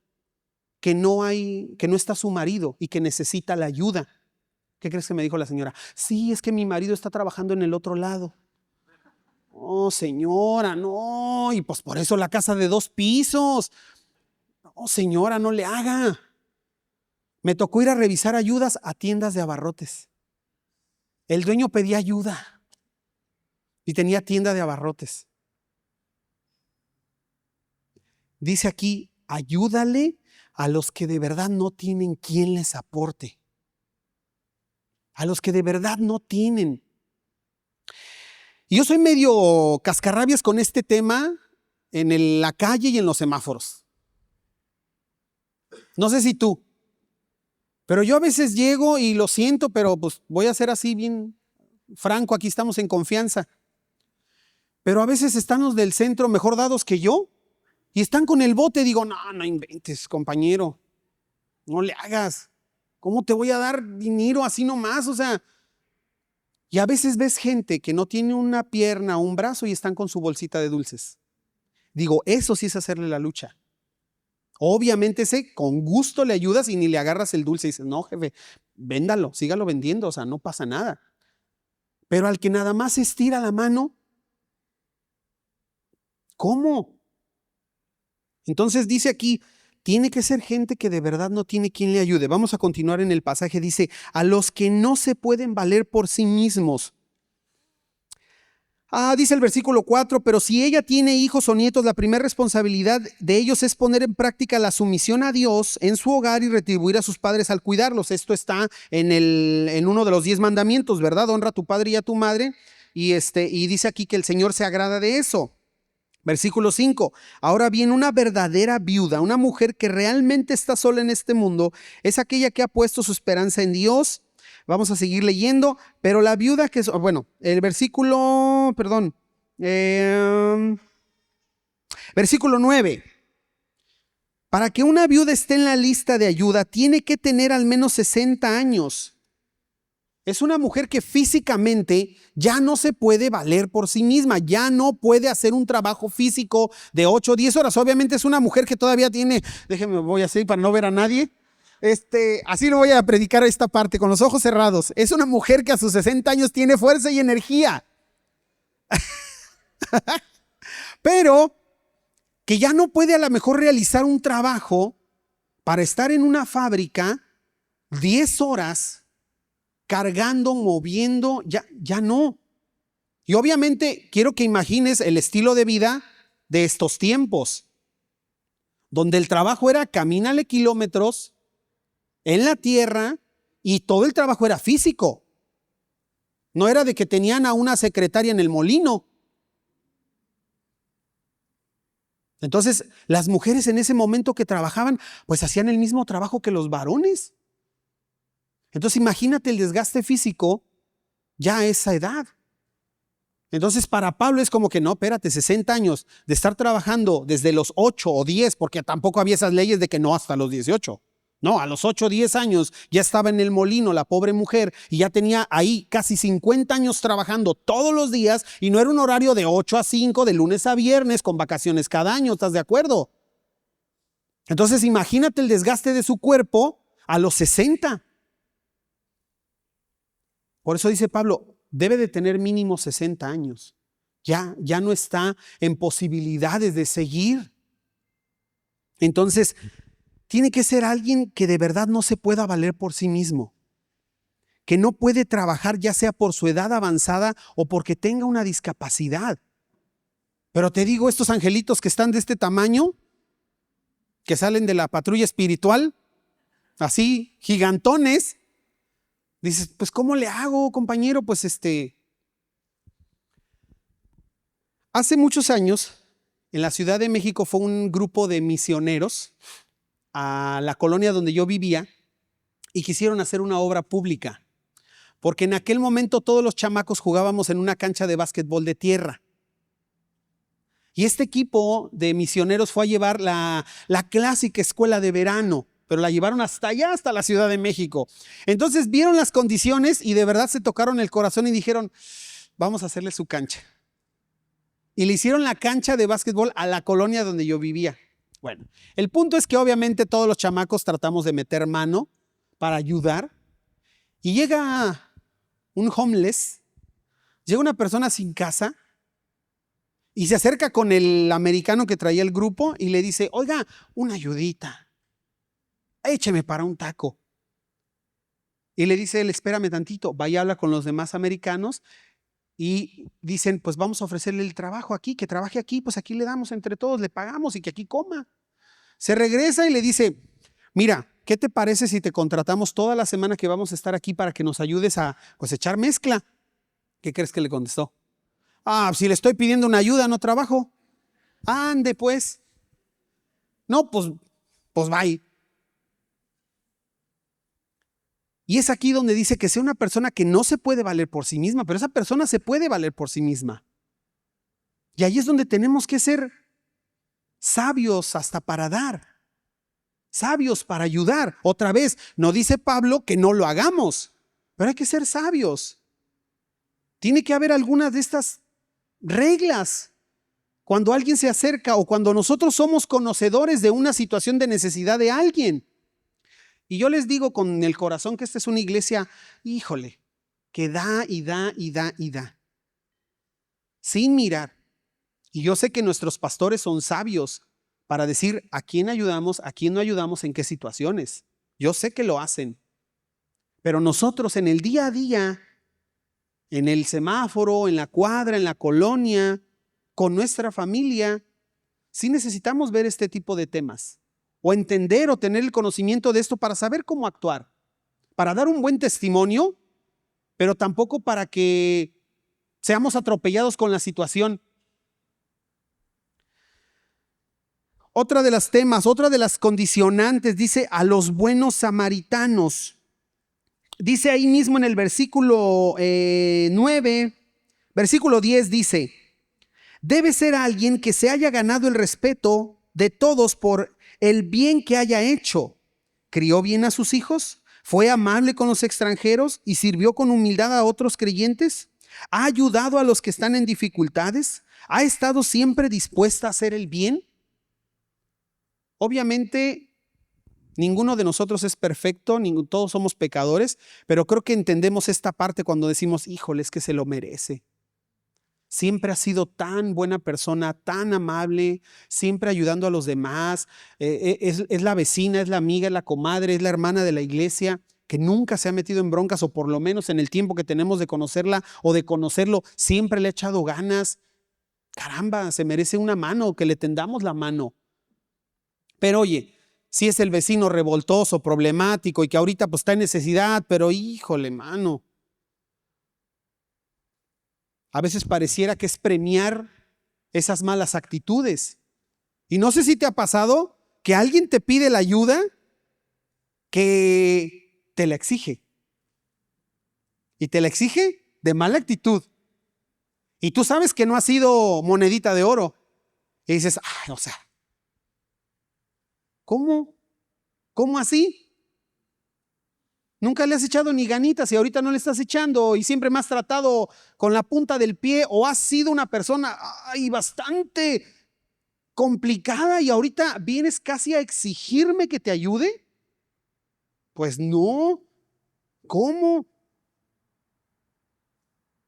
que no está su marido y que necesita la ayuda. ¿Qué crees que me dijo la señora? Sí, es que mi marido está trabajando en el otro lado. Oh, señora, no, y pues por eso la casa de 2 pisos. No, señora, no le haga. Me tocó ir a revisar ayudas a tiendas de abarrotes. El dueño pedía ayuda y tenía tienda de abarrotes. Dice aquí, ayúdale a los que de verdad no tienen quien les aporte. A los que de verdad no tienen. Y yo soy medio cascarrabias con este tema en la calle y en los semáforos. No sé si tú, pero yo a veces llego y lo siento, pero pues voy a ser así bien franco, aquí estamos en confianza. Pero a veces están los del centro mejor dados que yo y están con el bote. Digo, no inventes, compañero, no le hagas. ¿Cómo te voy a dar dinero así nomás? O sea, y a veces ves gente que no tiene una pierna o un brazo y están con su bolsita de dulces. Digo, eso sí es hacerle la lucha. Obviamente con gusto le ayudas y ni le agarras el dulce y dices, no, jefe, véndalo, sígalo vendiendo, o sea, no pasa nada. Pero al que nada más estira la mano, ¿cómo? Entonces dice aquí, tiene que ser gente que de verdad no tiene quien le ayude. Vamos a continuar en el pasaje, dice, a los que no se pueden valer por sí mismos. Dice el versículo 4, pero si ella tiene hijos o nietos, la primera responsabilidad de ellos es poner en práctica la sumisión a Dios en su hogar y retribuir a sus padres al cuidarlos. Esto está en uno de los 10 mandamientos, ¿verdad? Honra a tu padre y a tu madre. Y dice aquí que el Señor se agrada de eso. Versículo 5, ahora bien, una verdadera viuda, una mujer que realmente está sola en este mundo, es aquella que ha puesto su esperanza en Dios. Vamos a seguir leyendo, pero la viuda el versículo, Versículo 9. Para que una viuda esté en la lista de ayuda, tiene que tener al menos 60 años. Es una mujer que físicamente ya no se puede valer por sí misma, ya no puede hacer un trabajo físico de 8 o 10 horas. Obviamente es una mujer que todavía tiene, déjenme, voy a hacer para no ver a nadie. Así lo voy a predicar esta parte con los ojos cerrados. Es una mujer que a sus 60 años tiene fuerza y energía. Pero que ya no puede a lo mejor realizar un trabajo para estar en una fábrica 10 horas cargando, moviendo, ya no. Y obviamente quiero que imagines el estilo de vida de estos tiempos, donde el trabajo era camínale kilómetros en la tierra y todo el trabajo era físico. No era de que tenían a una secretaria en el molino. Entonces, las mujeres en ese momento que trabajaban, pues hacían el mismo trabajo que los varones. Entonces, imagínate el desgaste físico ya a esa edad. Entonces, para Pablo es como que no, espérate, 60 años de estar trabajando desde los 8 o 10, porque tampoco había esas leyes de que no hasta los 18. No, a los 8 o 10 años ya estaba en el molino la pobre mujer y ya tenía ahí casi 50 años trabajando todos los días y no era un horario de 8 a 5, de lunes a viernes, con vacaciones cada año, ¿estás de acuerdo? Entonces, imagínate el desgaste de su cuerpo a los 60. Por eso dice Pablo, debe de tener mínimo 60 años. Ya no está en posibilidades de seguir. Entonces, tiene que ser alguien que de verdad no se pueda valer por sí mismo, que no puede trabajar ya sea por su edad avanzada o porque tenga una discapacidad. Pero te digo, estos angelitos que están de este tamaño, que salen de la patrulla espiritual, así, gigantones, dices, pues ¿cómo le hago, compañero? Pues hace muchos años, en la Ciudad de México fue un grupo de misioneros a la colonia donde yo vivía y quisieron hacer una obra pública, porque en aquel momento todos los chamacos jugábamos en una cancha de básquetbol de tierra. Y este equipo de misioneros fue a llevar la clásica escuela de verano, pero la llevaron hasta allá, hasta la Ciudad de México. Entonces vieron las condiciones y de verdad se tocaron el corazón y dijeron, vamos a hacerle su cancha. Y le hicieron la cancha de básquetbol a la colonia donde yo vivía. Bueno, el punto es que obviamente todos los chamacos tratamos de meter mano para ayudar. Y llega un homeless, llega una persona sin casa y se acerca con el americano que traía el grupo y le dice, oiga, una ayudita, écheme para un taco. Y le dice él, espérame tantito, vaya a hablar con los demás americanos y dicen, pues vamos a ofrecerle el trabajo aquí, que trabaje aquí, pues aquí le damos entre todos, le pagamos y que aquí coma. Se regresa y le dice, mira, ¿qué te parece si te contratamos toda la semana que vamos a estar aquí para que nos ayudes a echar mezcla? ¿Qué crees que le contestó? Si le estoy pidiendo una ayuda, no trabajo. Ande pues. No, pues bye. Y es aquí donde dice que sea una persona que no se puede valer por sí misma, pero esa persona se puede valer por sí misma. Y ahí es donde tenemos que ser sabios hasta para dar, sabios para ayudar. Otra vez, no dice Pablo que no lo hagamos, pero hay que ser sabios. Tiene que haber algunas de estas reglas cuando alguien se acerca o cuando nosotros somos conocedores de una situación de necesidad de alguien. Y yo les digo con el corazón que esta es una iglesia, híjole, que da y da y da y da, sin mirar. Y yo sé que nuestros pastores son sabios para decir a quién ayudamos, a quién no ayudamos, en qué situaciones. Yo sé que lo hacen. Pero nosotros en el día a día, en el semáforo, en la cuadra, en la colonia, con nuestra familia, sí necesitamos ver este tipo de temas. O entender o tener el conocimiento de esto para saber cómo actuar. Para dar un buen testimonio, pero tampoco para que seamos atropellados con la situación. Otra de las temas, otra de las condicionantes, dice a los buenos samaritanos. Dice ahí mismo en el versículo 9, versículo 10 dice, Debe ser alguien que se haya ganado el respeto de todos por el bien que haya hecho. ¿Crió bien a sus hijos? ¿Fue amable con los extranjeros y sirvió con humildad a otros creyentes? ¿Ha ayudado a los que están en dificultades? ¿Ha estado siempre dispuesta a hacer el bien? Obviamente, ninguno de nosotros es perfecto, todos somos pecadores, pero creo que entendemos esta parte cuando decimos, híjole, es que se lo merece. Siempre ha sido tan buena persona, tan amable, siempre ayudando a los demás. Es la vecina, es la amiga, es la comadre, es la hermana de la iglesia, que nunca se ha metido en broncas, o por lo menos en el tiempo que tenemos de conocerla o de conocerlo, siempre le ha echado ganas. Caramba, se merece una mano, que le tendamos la mano. Pero oye, si es el vecino revoltoso, problemático y que ahorita pues está en necesidad, pero híjole, mano. A veces pareciera que es premiar esas malas actitudes. Y no sé si te ha pasado que alguien te pide la ayuda que te la exige. Y te la exige de mala actitud. Y tú sabes que no ha sido monedita de oro. Y dices, ay, o sea, ¿cómo? ¿Cómo así? Nunca le has echado ni ganitas y ahorita no le estás echando y siempre me has tratado con la punta del pie, o has sido una persona bastante complicada y ahorita vienes casi a exigirme que te ayude. Pues no, ¿cómo?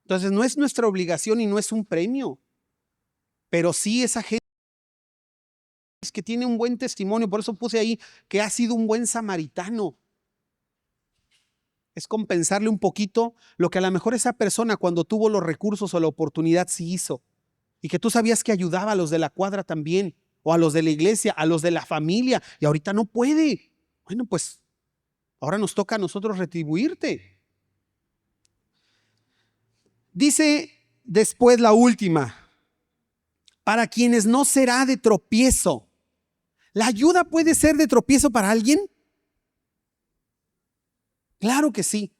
Entonces no es nuestra obligación y no es un premio, pero sí esa gente que tiene un buen testimonio, por eso puse ahí que ha sido un buen samaritano. Es compensarle un poquito lo que a lo mejor esa persona cuando tuvo los recursos o la oportunidad sí hizo. Y que tú sabías que ayudaba a los de la cuadra también, o a los de la iglesia, a los de la familia, y ahorita no puede. Bueno, pues ahora nos toca a nosotros retribuirte. Dice después la última, para quienes no será de tropiezo. ¿La ayuda puede ser de tropiezo para alguien? Claro que sí.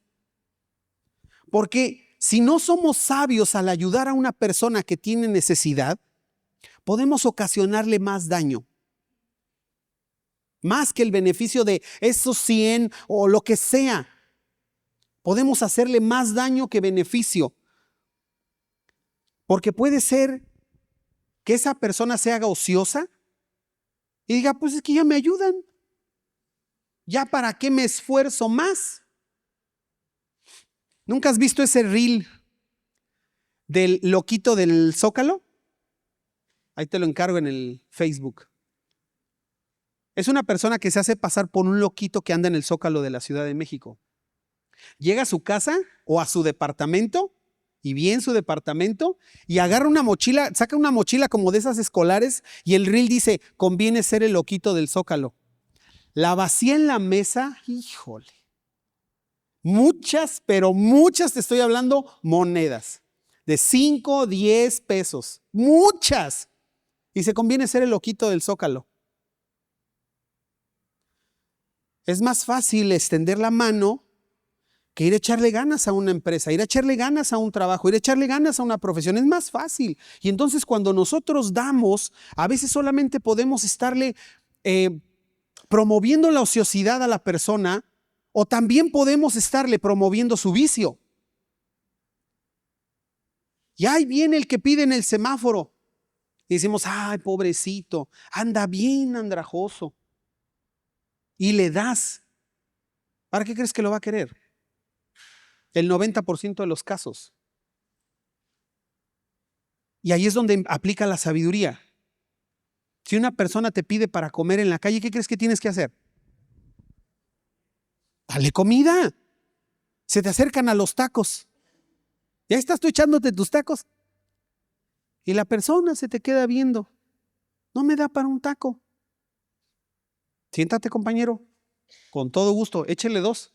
Porque si no somos sabios al ayudar a una persona que tiene necesidad, podemos ocasionarle más daño. Más que el beneficio de esos 100 o lo que sea. Podemos hacerle más daño que beneficio. Porque puede ser que esa persona se haga ociosa y diga, pues es que ya me ayudan. ¿Ya para qué me esfuerzo más? ¿Nunca has visto ese reel del loquito del Zócalo? Ahí te lo encargo en el Facebook. Es una persona que se hace pasar por un loquito que anda en el Zócalo de la Ciudad de México. Llega a su casa o a su departamento, y bien su departamento, y agarra una mochila, saca una mochila como de esas escolares, y el reel dice, conviene ser el loquito del Zócalo. La vacía en la mesa, híjole. Muchas, pero muchas, te estoy hablando, monedas de 5, 10 pesos. Muchas. Y se conviene ser el loquito del Zócalo. Es más fácil extender la mano que ir a echarle ganas a una empresa, ir a echarle ganas a un trabajo, ir a echarle ganas a una profesión. Es más fácil. Y entonces cuando nosotros damos, a veces solamente podemos estarle promoviendo la ociosidad a la persona, o también podemos estarle promoviendo su vicio. Y ahí viene el que pide en el semáforo. Y decimos, ay, pobrecito, anda bien andrajoso. Y le das. ¿Para qué crees que lo va a querer? El 90% de los casos. Y ahí es donde aplica la sabiduría. Si una persona te pide para comer en la calle, ¿qué crees que tienes que hacer? Dale comida. Se te acercan a los tacos. Ya estás tú echándote tus tacos. Y la persona se te queda viendo. No me da para un taco. Siéntate, compañero. Con todo gusto, échele 2.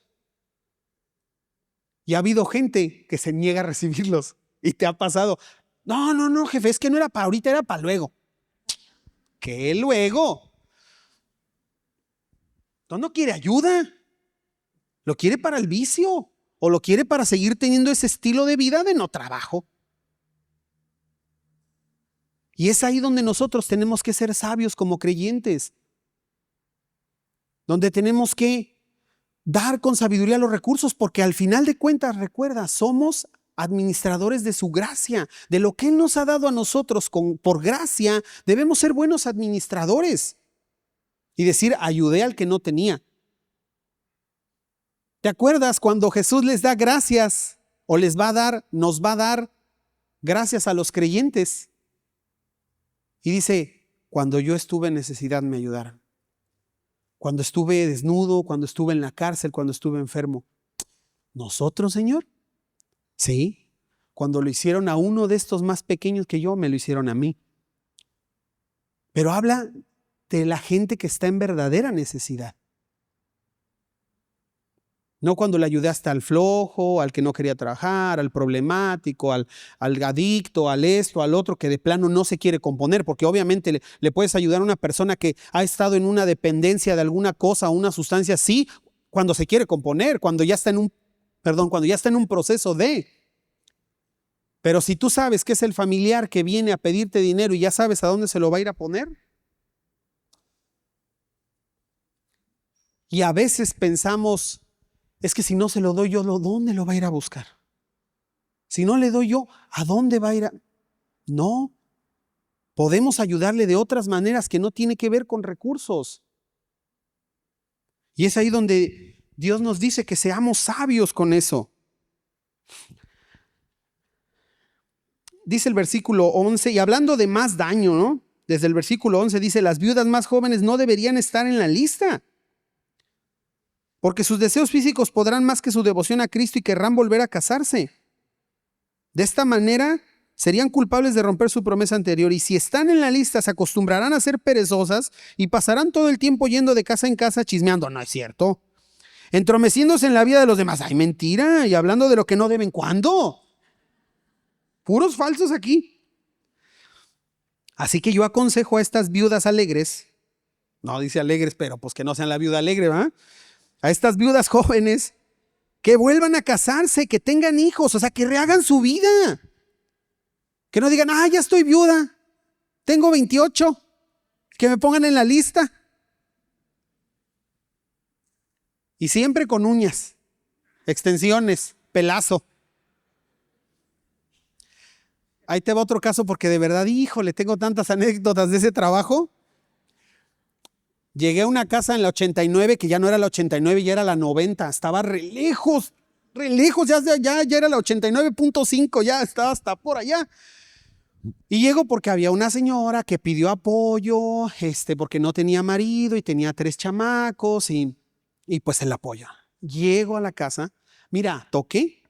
Y ha habido gente que se niega a recibirlos. Y te ha pasado. No, jefe, es que no era para ahorita, era para luego. ¿Qué luego? No quiere ayuda. Lo quiere para el vicio. O lo quiere para seguir teniendo ese estilo de vida de no trabajo. Y es ahí donde nosotros tenemos que ser sabios como creyentes, donde tenemos que dar con sabiduría los recursos, porque al final de cuentas, recuerda, somos administradores de su gracia, de lo que Él nos ha dado a nosotros por gracia. Debemos ser buenos administradores y decir, ayudé al que no tenía. ¿Te acuerdas cuando Jesús les da gracias o nos va a dar gracias a los creyentes? Y dice, cuando yo estuve en necesidad me ayudaron. Cuando estuve desnudo, cuando estuve en la cárcel, cuando estuve enfermo. ¿Nosotros, Señor? Sí. Cuando lo hicieron a uno de estos más pequeños que yo, me lo hicieron a mí. Pero habla de la gente que está en verdadera necesidad. No cuando le ayudaste al flojo, al que no quería trabajar, al problemático, al adicto, al esto, al otro, que de plano no se quiere componer, porque obviamente le puedes ayudar a una persona que ha estado en una dependencia de alguna cosa o una sustancia, sí, cuando se quiere componer, cuando ya está en un proceso de. Pero si tú sabes que es el familiar que viene a pedirte dinero y ya sabes a dónde se lo va a ir a poner. Y a veces pensamos, es que si no se lo doy yo, ¿dónde lo va a ir a buscar? Si no le doy yo, ¿a dónde va a ir a...? No, podemos ayudarle de otras maneras que no tiene que ver con recursos. Y es ahí donde Dios nos dice que seamos sabios con eso. Dice el versículo 11, y hablando de más daño, ¿no? Desde el versículo 11 dice, las viudas más jóvenes no deberían estar en la lista, porque sus deseos físicos podrán más que su devoción a Cristo y querrán volver a casarse. De esta manera serían culpables de romper su promesa anterior, y si están en la lista se acostumbrarán a ser perezosas y pasarán todo el tiempo yendo de casa en casa chismeando. No es cierto. Entromeciéndose en la vida de los demás. ¡Ay, mentira! Y hablando de lo que no deben. ¿Cuándo? Puros falsos aquí. Así que yo aconsejo a estas viudas alegres, no dice alegres, pero pues que no sean la viuda alegre, ¿verdad? A estas viudas jóvenes que vuelvan a casarse, que tengan hijos, o sea, que rehagan su vida. Que no digan, ya estoy viuda, tengo 28, que me pongan en la lista. Y siempre con uñas, extensiones, pelazo. Ahí te va otro caso porque de verdad, híjole, tengo tantas anécdotas de ese trabajo. Llegué a una casa en la 89, que ya no era la 89, ya era la 90. Estaba re lejos, ya era la 89.5, ya estaba hasta por allá. Y llego porque había una señora que pidió apoyo, porque no tenía marido y tenía 3 chamacos y pues el apoyo. Llego a la casa, mira, toqué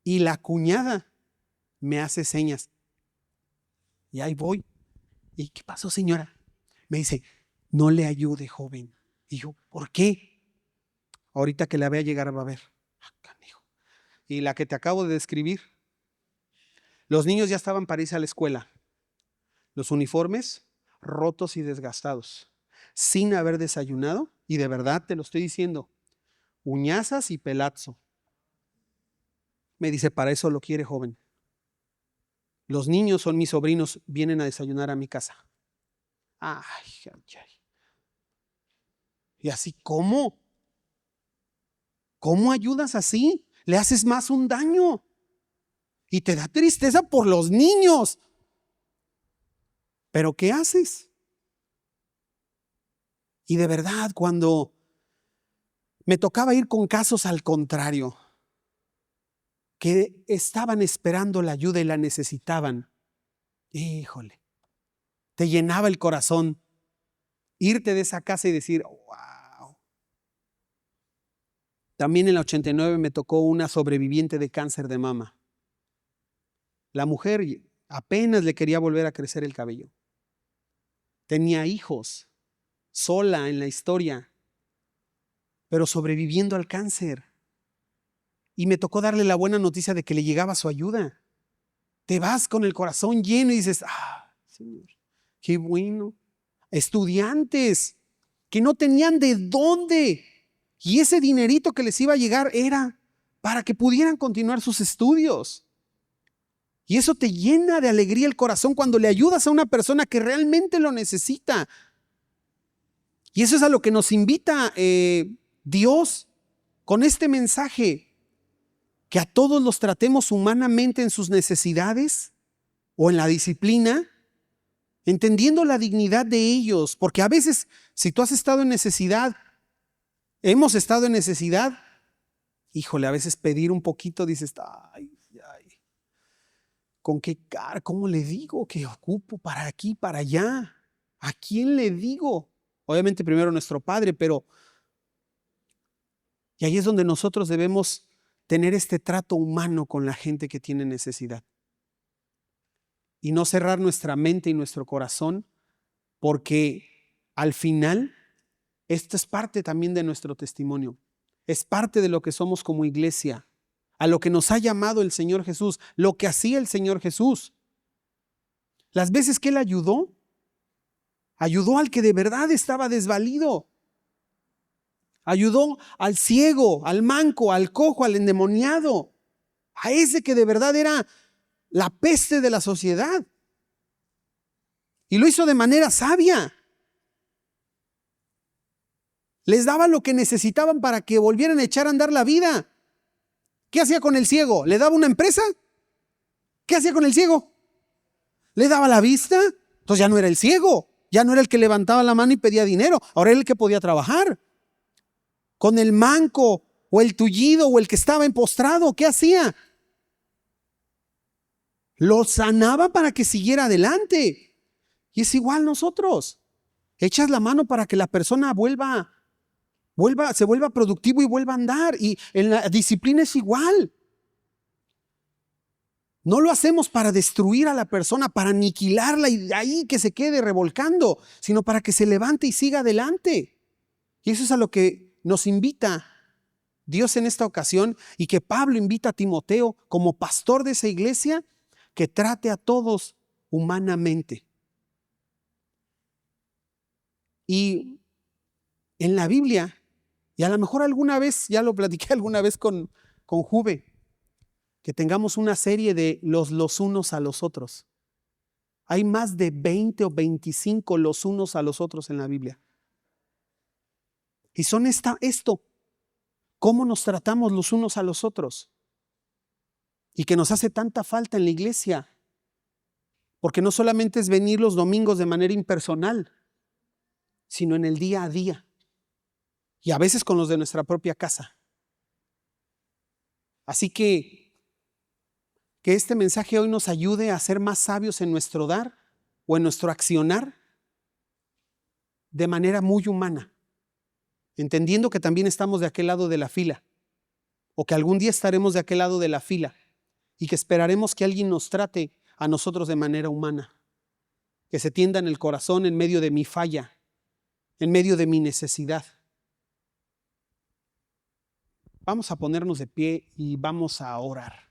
y la cuñada me hace señas. Y ahí voy. ¿Y qué pasó, señora? Me dice, no le ayude, joven. Y yo, ¿por qué? Ahorita que la vea llegar va a ver. Y la que te acabo de describir. Los niños ya estaban para irse a la escuela. Los uniformes rotos y desgastados. Sin haber desayunado. Y de verdad te lo estoy diciendo. Uñazas y pelazo. Me dice, para eso lo quiere, joven. Los niños son mis sobrinos, vienen a desayunar a mi casa. Ay. Y así, ¿cómo? ¿Cómo ayudas así? Le haces más un daño. Y te da tristeza por los niños. ¿Pero qué haces? Y de verdad, cuando me tocaba ir con casos al contrario, que estaban esperando la ayuda y la necesitaban, híjole, te llenaba el corazón irte de esa casa y decir, wow. También en la 89 me tocó una sobreviviente de cáncer de mama. La mujer apenas le quería volver a crecer el cabello. Tenía hijos, sola en la historia, pero sobreviviendo al cáncer. Y me tocó darle la buena noticia de que le llegaba su ayuda. Te vas con el corazón lleno y dices, Señor, qué bueno. Estudiantes que no tenían de dónde. Y ese dinerito que les iba a llegar era para que pudieran continuar sus estudios. Y eso te llena de alegría el corazón cuando le ayudas a una persona que realmente lo necesita. Y eso es a lo que nos invita Dios con este mensaje, que a todos los tratemos humanamente en sus necesidades o en la disciplina, entendiendo la dignidad de ellos, porque a veces si tú has estado en necesidad, hemos estado en necesidad, híjole, a veces pedir un poquito dices, ay, ¿con qué cara? ¿Cómo le digo que ocupo para aquí, para allá? ¿A quién le digo? Obviamente primero nuestro Padre, pero y ahí es donde nosotros debemos tener este trato humano con la gente que tiene necesidad. Y no cerrar nuestra mente y nuestro corazón, porque al final esto es parte también de nuestro testimonio. Es parte de lo que somos como iglesia, a lo que nos ha llamado el Señor Jesús, lo que hacía el Señor Jesús. Las veces que Él ayudó al que de verdad estaba desvalido. Ayudó al ciego, al manco, al cojo, al endemoniado, a ese que de verdad era la peste de la sociedad. Y lo hizo de manera sabia. Les daba lo que necesitaban para que volvieran a echar a andar la vida. ¿Qué hacía con el ciego? ¿Le daba una empresa? ¿Qué hacía con el ciego? ¿Le daba la vista? Entonces ya no era el ciego, ya no era el que levantaba la mano y pedía dinero, ahora era el que podía trabajar. Con el manco o el tullido o el que estaba empostrado, ¿qué hacía? Lo sanaba para que siguiera adelante. Y es igual nosotros. Echas la mano para que la persona se vuelva productivo y vuelva a andar. Y en la disciplina es igual. No lo hacemos para destruir a la persona, para aniquilarla y de ahí que se quede revolcando, sino para que se levante y siga adelante. Y eso es a lo que nos invita Dios en esta ocasión, y que Pablo invita a Timoteo como pastor de esa iglesia, que trate a todos humanamente. Y en la Biblia, y a lo mejor alguna vez, ya lo platiqué alguna vez con Juve, que tengamos una serie de los unos a los otros. Hay más de 20 o 25 los unos a los otros en la Biblia. Y son esto, cómo nos tratamos los unos a los otros. Y que nos hace tanta falta en la iglesia. Porque no solamente es venir los domingos de manera impersonal, sino en el día a día. Y a veces con los de nuestra propia casa. Así que este mensaje hoy nos ayude a ser más sabios en nuestro dar o en nuestro accionar de manera muy humana, entendiendo que también estamos de aquel lado de la fila, o que algún día estaremos de aquel lado de la fila, y que esperaremos que alguien nos trate a nosotros de manera humana, que se tienda en el corazón en medio de mi falla, en medio de mi necesidad. Vamos a ponernos de pie y vamos a orar.